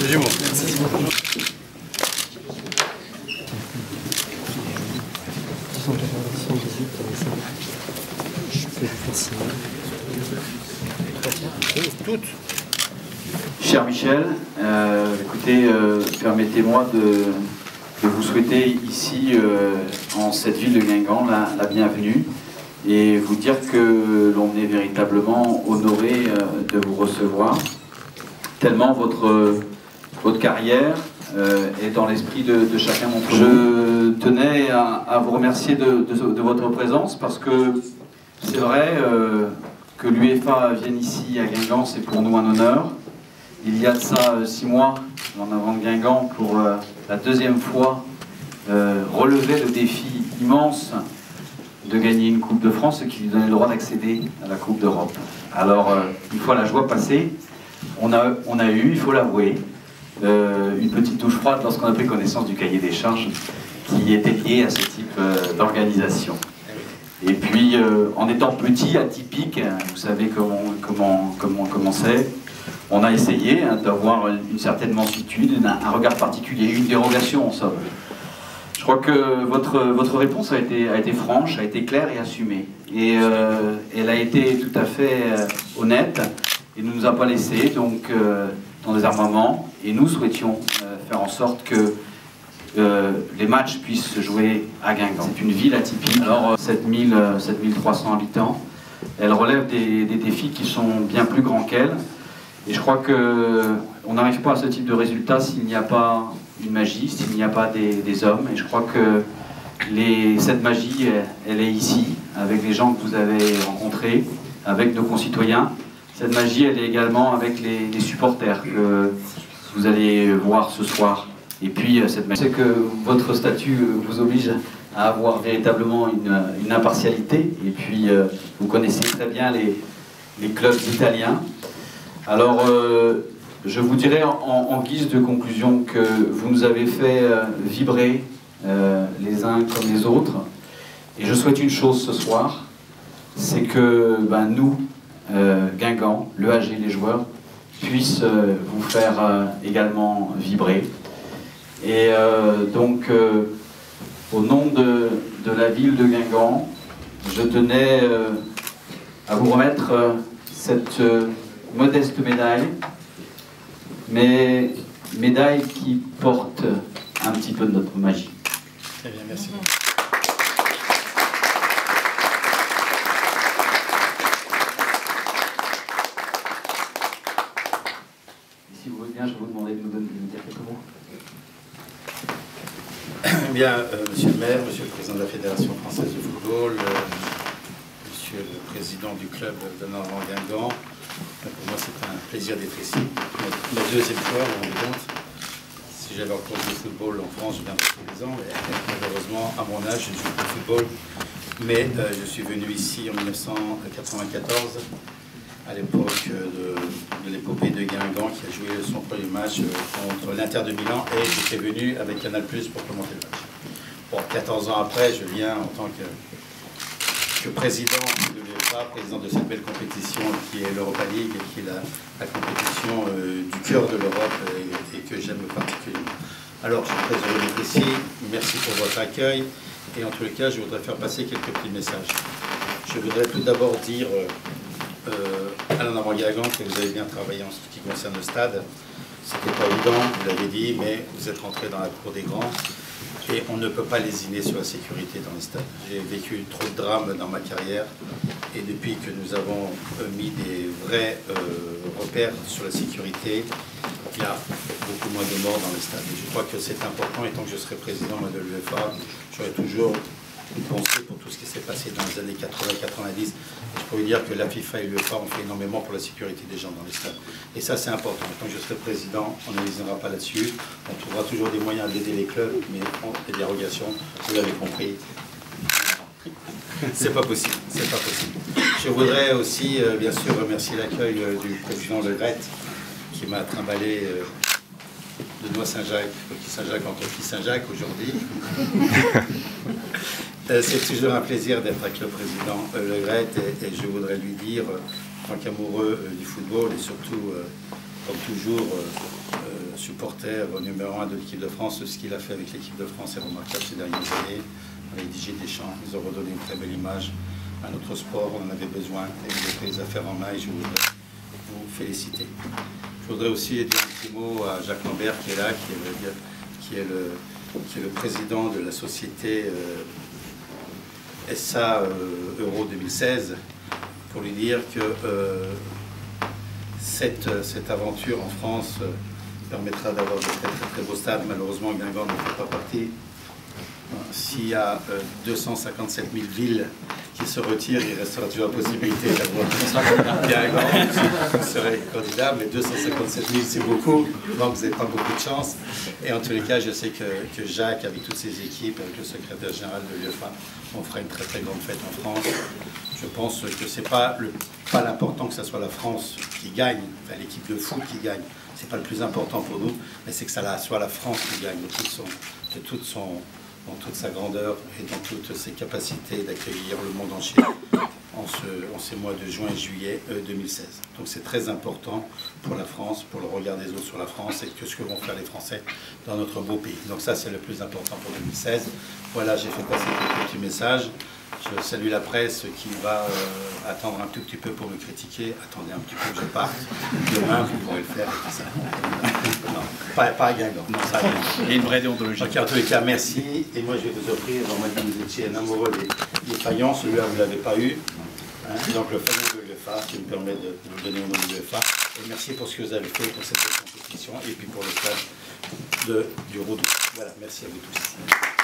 C'est du mot. Toutes. Cher Michel, écoutez, permettez-moi de vous souhaiter ici, en cette ville de Guingamp, la bienvenue et vous dire que l'on est véritablement honoré de vous recevoir, tellement votre carrière est dans l'esprit de chacun d'entre nous. Je tenais à vous remercier de votre présence parce que c'est vrai que l'UEFA vienne ici à Guingamp, c'est pour nous un honneur. Il y a de ça 6 mois, en avant de Guingamp, pour la deuxième fois, relever le défi immense de gagner une Coupe de France, ce qui lui donnait le droit d'accéder à la Coupe d'Europe. Alors, une fois la joie passée, on a eu, il faut l'avouer, une petite douche froide lorsqu'on a pris connaissance du cahier des charges qui était lié à ce type d'organisation. Et puis, en étant petit, atypique, vous savez comment c'est, on a essayé d'avoir une certaine mansuétude, un regard particulier, une dérogation en somme. Je crois que votre réponse a été franche, a été claire et assumée. Et elle a été tout à fait honnête et ne nous a pas laissé donc dans des armements. Et nous souhaitions faire en sorte que les matchs puissent se jouer à Guingamp. C'est une ville atypique. Alors 7300 habitants, elle relève des défis qui sont bien plus grands qu'elle. Et je crois qu'on n'arrive pas à ce type de résultat s'il n'y a pas une magie, s'il n'y a pas des hommes. Et je crois que cette magie, elle est ici, avec les gens que vous avez rencontrés, avec nos concitoyens. Cette magie, elle est également avec les supporters que vous allez voir ce soir. Et puis, cette magie, c'est que votre statut vous oblige à avoir véritablement une impartialité. Et puis, vous connaissez très bien les clubs italiens. Alors, je vous dirais en guise de conclusion que vous nous avez fait vibrer les uns comme les autres. Et je souhaite une chose ce soir, c'est que nous, Guingamp, l'EAG, les joueurs, puissent vous faire également vibrer. Et donc, au nom de la ville de Guingamp, je tenais à vous remettre cette modeste médaille, mais médaille qui porte un petit peu de notre magie. Très bien, merci. Si vous voulez bien, je vais vous demander de nous dire quelques mots. Bien, monsieur le maire, monsieur le président de la Fédération française de football, monsieur le président du club de Guingamp, pour moi c'est un plaisir d'être ici. Ma deuxième fois, vous vous rendez compte. Si j'avais encore joué au football en France, je viendrais tous les ans, mais malheureusement, à mon âge, je ne joue plus au football. Mais je suis venu ici en 1994, à l'époque de l'épopée de Guingamp, qui a joué son premier match contre l'Inter de Milan, et j'étais venu avec Canal+ pour commenter le match. Bon, 14 ans après, je viens en tant que président de l'UEFA, président de cette belle compétition qui est l'Europa League, et qui est la compétition du cœur de l'Europe et que j'aime particulièrement. Alors, je suis très heureux d'être ici. Merci pour votre accueil. Et en tous les cas, je voudrais faire passer quelques petits messages. Je voudrais tout d'abord dire Alain Guingamp que vous avez bien travaillé en ce qui concerne le stade. C'était pas évident, vous l'avez dit, mais vous êtes rentré dans la cour des grands. Et on ne peut pas lésiner sur la sécurité dans les stades. J'ai vécu trop de drames dans ma carrière et depuis que nous avons mis des vrais repères sur la sécurité, il y a beaucoup moins de morts dans les stades. Et je crois que c'est important, et tant que je serai président de l'UEFA, j'aurai toujours pensé pour tout ce qui s'est passé dans les années 80-90. Je peux vous dire que la FIFA et l'UEFA ont fait énormément pour la sécurité des gens dans les stades. Et ça, c'est important. Tant que je serai président, on ne lésinera pas là-dessus. On trouvera toujours des moyens d'aider les clubs, mais des dérogations, vous l'avez compris. C'est pas possible. C'est pas possible. Je voudrais aussi, bien sûr, remercier l'accueil du président Le Gret, qui m'a trimballé de Noix Saint-Jacques, Petit Saint-Jacques entre Petit Saint-Jacques aujourd'hui. C'est toujours un plaisir d'être avec le président Le Gret et je voudrais lui dire, en tant qu'amoureux du football et surtout, comme toujours, supporter numéro 1 de l'équipe de France. Ce qu'il a fait avec l'équipe de France est remarquable ces dernières années. Avec Didier Deschamps, ils ont redonné une très belle image à notre sport. On en avait besoin et vous avez pris les affaires en main et je voudrais vous féliciter. Je voudrais aussi dire un petit mot à Jacques Lambert qui est là, qui est le président de la société SA Euro 2016, pour lui dire que cette aventure en France permettra d'avoir de très beaux stades. Malheureusement, Guingamp ne fait pas partie. S'il y a 257 000 villes qui se retirent, il restera toujours la possibilité d'avoir Guingamp qui serait candidat, mais 257 000 c'est beaucoup, donc vous n'avez pas beaucoup de chance. Et en tous les cas, je sais que Jacques, avec toutes ses équipes, avec le secrétaire général de l'UEFA, on fera une très grande fête en France. Je pense que c'est pas l'important que ce soit la France qui gagne, enfin l'équipe de foot qui gagne, c'est pas le plus important pour nous, mais c'est que ça soit la France qui gagne dans toute sa grandeur et dans toutes ses capacités d'accueillir le monde entier en ces mois de juin et juillet 2016. Donc c'est très important pour la France, pour le regard des autres sur la France et que ce que vont faire les Français dans notre beau pays. Donc ça c'est le plus important pour 2016. Voilà, j'ai fait passer quelques petits messages. Je salue la presse qui va attendre un tout petit peu pour me critiquer. Attendez un petit peu que je parte. Demain, vous pourrez le faire et tout ça. Non, pas à Guingamp. Non, ça, il y a une vraie déontologie. Donc, en tous les cas, merci. Et moi, je vais vous offrir, normalement, vous étiez un amoureux des faïents. Celui-là, vous ne l'avez pas eu. Hein, donc, le faïen de l'UEFA qui me permet de vous donner au nom de l'UEFA. Et merci pour ce que vous avez fait pour cette compétition et puis pour le stade du Rodou. Voilà, merci à vous tous.